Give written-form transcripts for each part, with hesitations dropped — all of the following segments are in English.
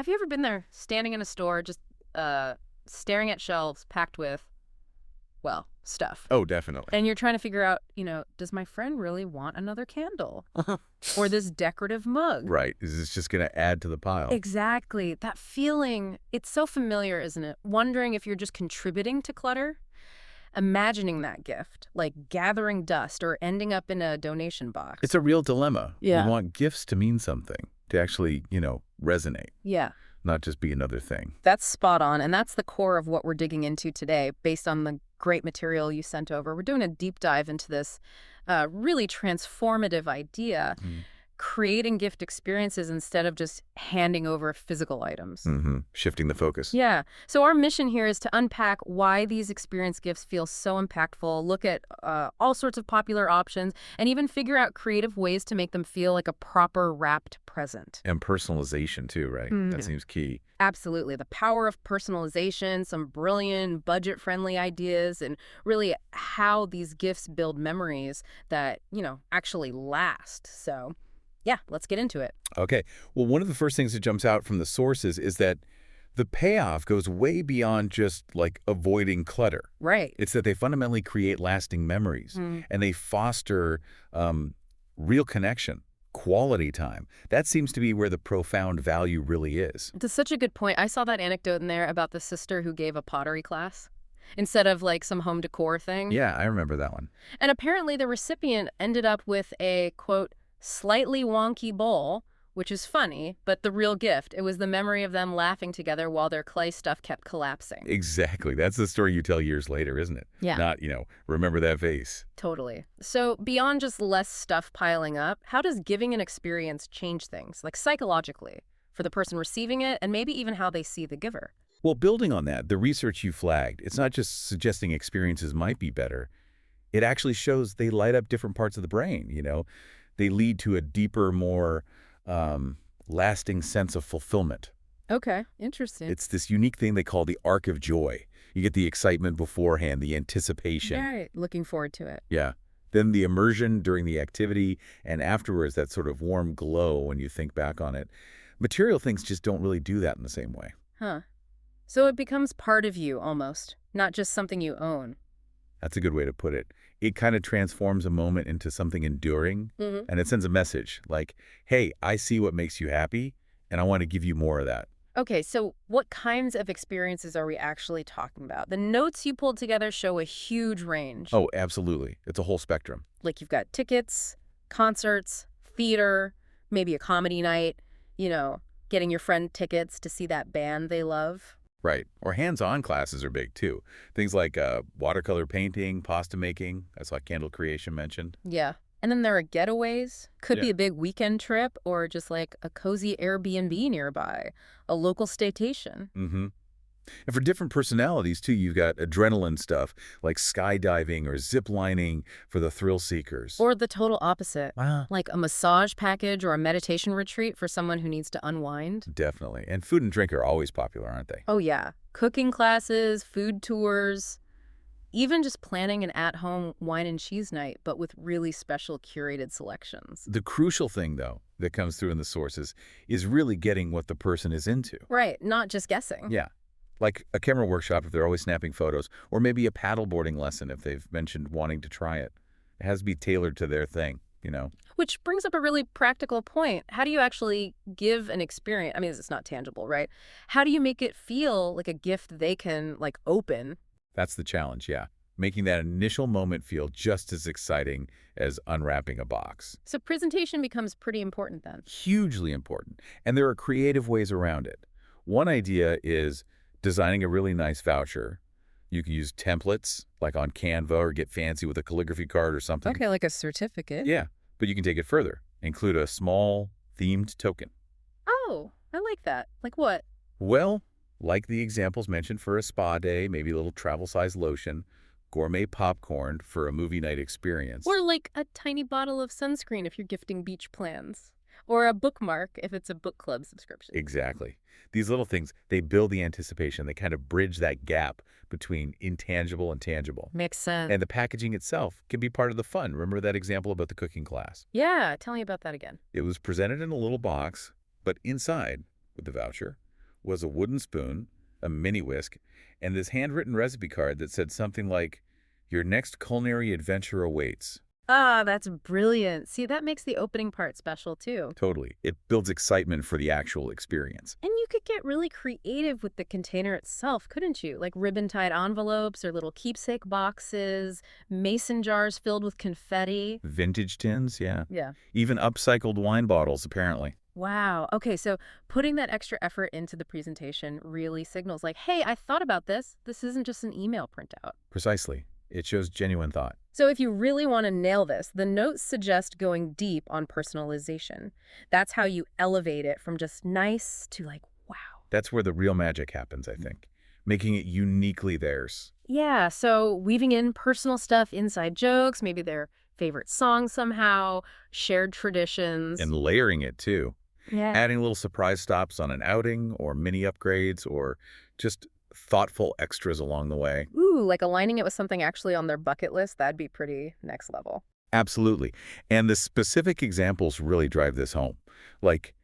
Have you ever been there standing in a store just staring at shelves packed with, well, stuff? Oh, definitely. And you're trying to figure out, does my friend really want another candle? Or this decorative mug? Right. Is this just going to add to the pile? Exactly. That feeling, it's so familiar, isn't it? Wondering if you're just contributing to clutter. Imagining that gift, like gathering dust or ending up in a donation box. It's a real dilemma. Yeah. We want gifts to mean something, to actually, resonate, Yeah. not just be another thing. That's spot on, and that's the core of what we're digging into today, based on the great material you sent over. We're doing a deep dive into this really transformative idea, creating gift experiences instead of just handing over physical items. Shifting the focus. Yeah. So our mission here is to unpack why these experience gifts feel so impactful, look at all sorts of popular options, and even figure out creative ways to make them feel like a proper wrapped present. And personalization, too, right? That seems key. Absolutely. The power of personalization, some brilliant budget-friendly ideas, and really how these gifts build memories that, actually last. So yeah, let's get into it. Okay. Well, one of the first things that jumps out from the sources is that the payoff goes way beyond just like avoiding clutter. Right. It's that they fundamentally create lasting memories and they foster real connection, quality time. That seems to be where the profound value really is. That's such a good point. I saw that anecdote in there about the sister who gave a pottery class instead of like some home decor thing. Yeah, I remember that one. And apparently the recipient ended up with a, quote, slightly wonky bowl, which is funny, but the real gift, it was the memory of them laughing together while their clay stuff kept collapsing. Exactly. That's the story you tell years later, isn't it? Yeah. Not, remember that face. Totally. So beyond just less stuff piling up, how does giving an experience change things, like psychologically, for the person receiving it and maybe even how they see the giver? Well, building on that, the research you flagged, it's not just suggesting experiences might be better. It actually shows they light up different parts of the brain, They lead to a deeper, more lasting sense of fulfillment. Okay, interesting. It's this unique thing they call the arc of joy. You get the excitement beforehand, the anticipation. Right, looking forward to it. Yeah. Then the immersion during the activity, and afterwards that sort of warm glow when you think back on it. Material things just don't really do that in the same way. Huh. So it becomes part of you, almost, not just something you own. That's a good way to put it. It kind of transforms a moment into something enduring, and it sends a message like, hey, I see what makes you happy, and I want to give you more of that. Okay, so what kinds of experiences are we actually talking about? The notes you pulled together show a huge range. Oh, absolutely. It's a whole spectrum. Like you've got tickets, concerts, theater, maybe a comedy night, getting your friend tickets to see that band they love. Right. Or hands-on classes are big, too. Things like watercolor painting, pasta making. I saw candle creation mentioned. Yeah. And then there are getaways. Could be a big weekend trip or just like a cozy Airbnb nearby, a local staycation. And for different personalities, too, you've got adrenaline stuff like skydiving or zip lining for the thrill seekers. Or the total opposite, Wow. like a massage package or a meditation retreat for someone who needs to unwind. Definitely. And food and drink are always popular, aren't they? Oh, yeah. Cooking classes, food tours, even just planning an at-home wine and cheese night, but with really special curated selections. The crucial thing, though, that comes through in the sources is really getting what the person is into. Right, not just guessing. Yeah. Like a camera workshop if they're always snapping photos, or maybe a paddleboarding lesson if they've mentioned wanting to try it. It has to be tailored to their thing, Which brings up a really practical point. How do you actually give an experience? I mean, it's not tangible, right? How do you make it feel like a gift they can, open? That's the challenge, yeah. Making that initial moment feel just as exciting as unwrapping a box. So presentation becomes pretty important then. Hugely important. And there are creative ways around it. One idea is designing a really nice voucher. You can use templates, like on Canva, or get fancy with a calligraphy card or something. Okay, like a certificate. Yeah, but you can take it further. Include a small, themed token. Oh, I like that. Like what? Well, like the examples mentioned for a spa day, maybe a little travel-sized lotion, gourmet popcorn for a movie night experience. Or like a tiny bottle of sunscreen if you're gifting beach plans. Or a bookmark if it's a book club subscription. Exactly. These little things, they build the anticipation. They kind of bridge that gap between intangible and tangible. Makes sense. And the packaging itself can be part of the fun. Remember that example about the cooking class? Yeah, tell me about that again. It was presented in a little box, but inside, with the voucher, was a wooden spoon, a mini whisk, and this handwritten recipe card that said something like, "Your next culinary adventure awaits." Ah, that's brilliant. See, that makes the opening part special too. Totally. It builds excitement for the actual experience. And you could get really creative with the container itself, couldn't you? Like ribbon-tied envelopes or little keepsake boxes, mason jars filled with confetti. Vintage tins, yeah. Yeah. Even upcycled wine bottles, apparently. Wow. Okay, so putting that extra effort into the presentation really signals like, hey, I thought about this. This isn't just an email printout. Precisely. It shows genuine thought. So if you really want to nail this, the notes suggest going deep on personalization. That's how you elevate it from just nice to like, wow. That's where the real magic happens, I think. Making it uniquely theirs. Yeah, so weaving in personal stuff, inside jokes, maybe their favorite songs somehow, shared traditions. And layering it, too. Yeah. Adding little surprise stops on an outing, or mini upgrades, or just thoughtful extras along the way. Ooh, like aligning it with something actually on their bucket list, that'd be pretty next level. Absolutely. And the specific examples really drive this home. Like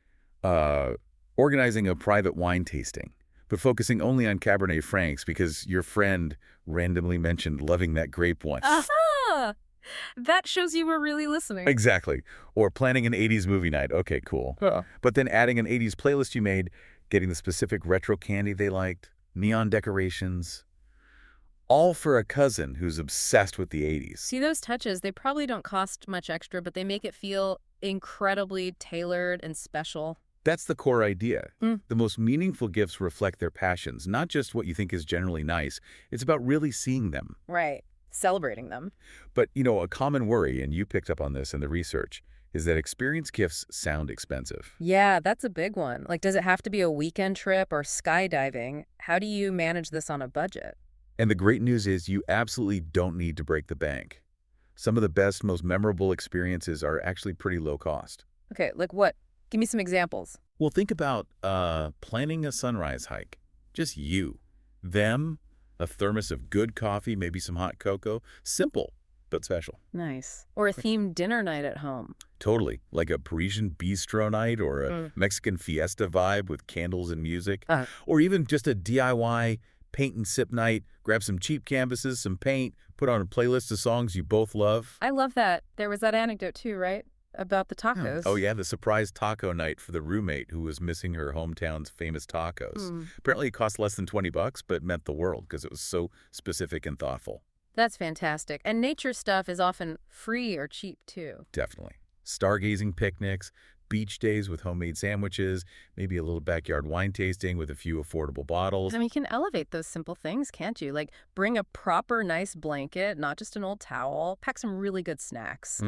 uh, organizing a private wine tasting, but focusing only on Cabernet Francs because your friend randomly mentioned loving that grape once. Aha! That shows you were really listening. Exactly. Or planning an 80s movie night. Okay, cool. Huh. But then adding an 80s playlist you made, getting the specific retro candy they liked, neon decorations, all for a cousin who's obsessed with the 80s. See, those touches, they probably don't cost much extra, but they make it feel incredibly tailored and special. That's the core idea. Mm. The most meaningful gifts reflect their passions, not just what you think is generally nice. It's about really seeing them. Right. Celebrating them. But, a common worry, and you picked up on this in the research, is that experience gifts sound expensive. Yeah, that's a big one. Like, does it have to be a weekend trip or skydiving? How do you manage this on a budget? And the great news is you absolutely don't need to break the bank. Some of the best, most memorable experiences are actually pretty low cost. Okay, like what? Give me some examples. Well, think about planning a sunrise hike. Just you, them, a thermos of good coffee, maybe some hot cocoa. Simple, but special. Nice. Or a themed dinner night at home. Totally. Like a Parisian bistro night or a Mexican fiesta vibe with candles and music. Or even just a DIY paint and sip night. Grab some cheap canvases, some paint, put on a playlist of songs you both love. I love that. There was that anecdote too, right? About the tacos. Oh, yeah, the surprise taco night for the roommate who was missing her hometown's famous tacos. Apparently it cost less than $20, but meant the world because it was so specific and thoughtful. That's fantastic. And nature stuff is often free or cheap too. Definitely. Stargazing picnics, beach days with homemade sandwiches, maybe a little backyard wine tasting with a few affordable bottles. I mean, you can elevate those simple things, can't you? Like bring a proper nice blanket, not just an old towel. Pack some really good snacks.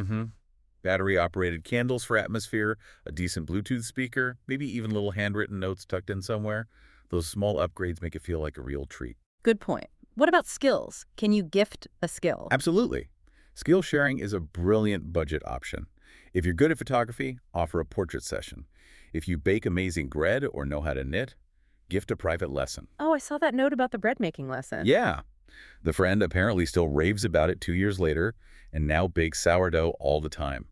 Battery-operated candles for atmosphere, a decent Bluetooth speaker, maybe even little handwritten notes tucked in somewhere. Those small upgrades make it feel like a real treat. Good point. What about skills? Can you gift a skill? Absolutely. Skill sharing is a brilliant budget option. If you're good at photography, offer a portrait session. If you bake amazing bread or know how to knit, gift a private lesson. Oh, I saw that note about the bread making lesson. Yeah. The friend apparently still raves about it 2 years later and now bakes sourdough all the time.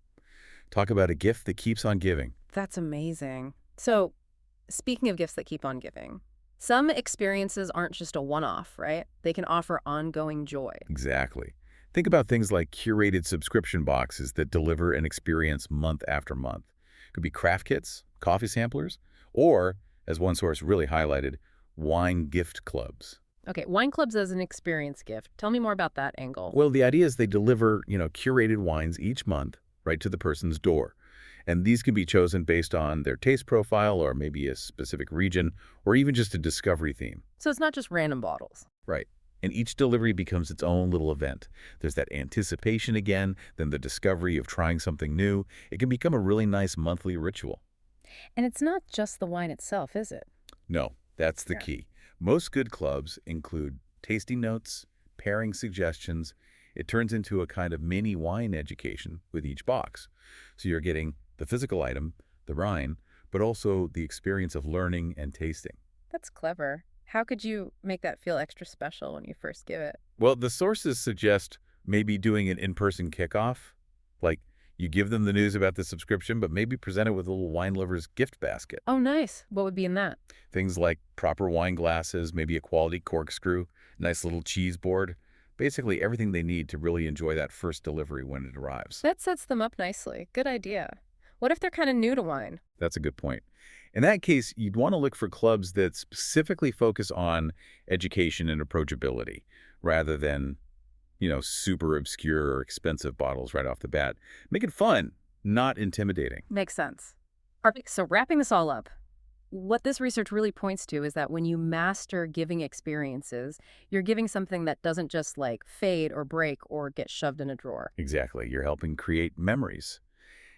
Talk about a gift that keeps on giving. That's amazing. So, speaking of gifts that keep on giving, some experiences aren't just a one-off, right? They can offer ongoing joy. Exactly. Think about things like curated subscription boxes that deliver an experience month after month. It could be craft kits, coffee samplers, or, as one source really highlighted, wine gift clubs. Okay, wine clubs as an experience gift. Tell me more about that angle. Well, the idea is they deliver, curated wines each month right to the person's door. And these can be chosen based on their taste profile or maybe a specific region or even just a discovery theme. So it's not just random bottles. Right. And each delivery becomes its own little event. There's that anticipation again, then the discovery of trying something new. It can become a really nice monthly ritual. And it's not just the wine itself, is it? No, that's the key. Most good clubs include tasting notes, pairing suggestions. It turns into a kind of mini wine education with each box. So you're getting the physical item, the wine, but also the experience of learning and tasting. That's clever. How could you make that feel extra special when you first give it? Well, the sources suggest maybe doing an in-person kickoff, like, You give them the news about the subscription, but maybe present it with a little wine lover's gift basket. Oh, nice. What would be in that? Things like proper wine glasses, maybe a quality corkscrew, nice little cheese board. Basically everything they need to really enjoy that first delivery when it arrives. That sets them up nicely. Good idea. What if they're kind of new to wine? That's a good point. In that case, you'd want to look for clubs that specifically focus on education and approachability rather than, super obscure or expensive bottles right off the bat. Make it fun, not intimidating. Makes sense. Perfect. So wrapping this all up, what this research really points to is that when you master giving experiences, you're giving something that doesn't just like fade or break or get shoved in a drawer. Exactly. You're helping create memories.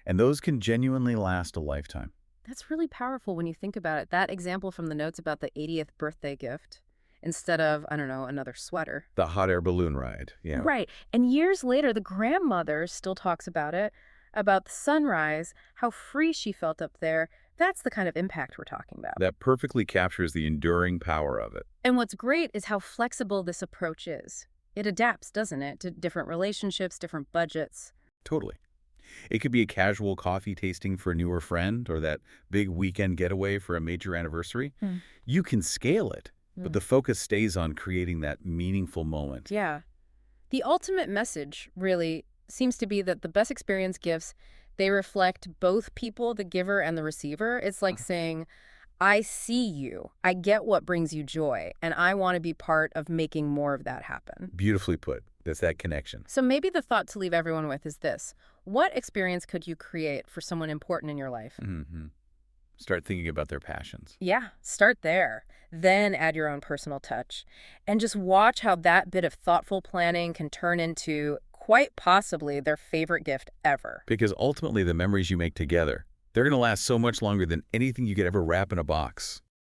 And those can genuinely last a lifetime. That's really powerful when you think about it. That example from the notes about the 80th birthday gift instead of, I don't know, another sweater. The hot air balloon ride. Yeah. Right. And years later, the grandmother still talks about it, about the sunrise, how free she felt up there. That's the kind of impact we're talking about. That perfectly captures the enduring power of it. And what's great is how flexible this approach is. It adapts, doesn't it, to different relationships, different budgets. Totally. It could be a casual coffee tasting for a newer friend or that big weekend getaway for a major anniversary. You can scale it, but the focus stays on creating that meaningful moment. Yeah. The ultimate message, really, seems to be that the best experience gifts, they reflect both people, the giver and the receiver. It's like saying, I see you, I get what brings you joy, and I want to be part of making more of that happen. Beautifully put. That's that connection. So maybe the thought to leave everyone with is this. What experience could you create for someone important in your life? Start thinking about their passions. Yeah, start there. Then add your own personal touch. And just watch how that bit of thoughtful planning can turn into, quite possibly, their favorite gift ever. Because ultimately the memories you make together, they're going to last so much longer than anything you could ever wrap in a box.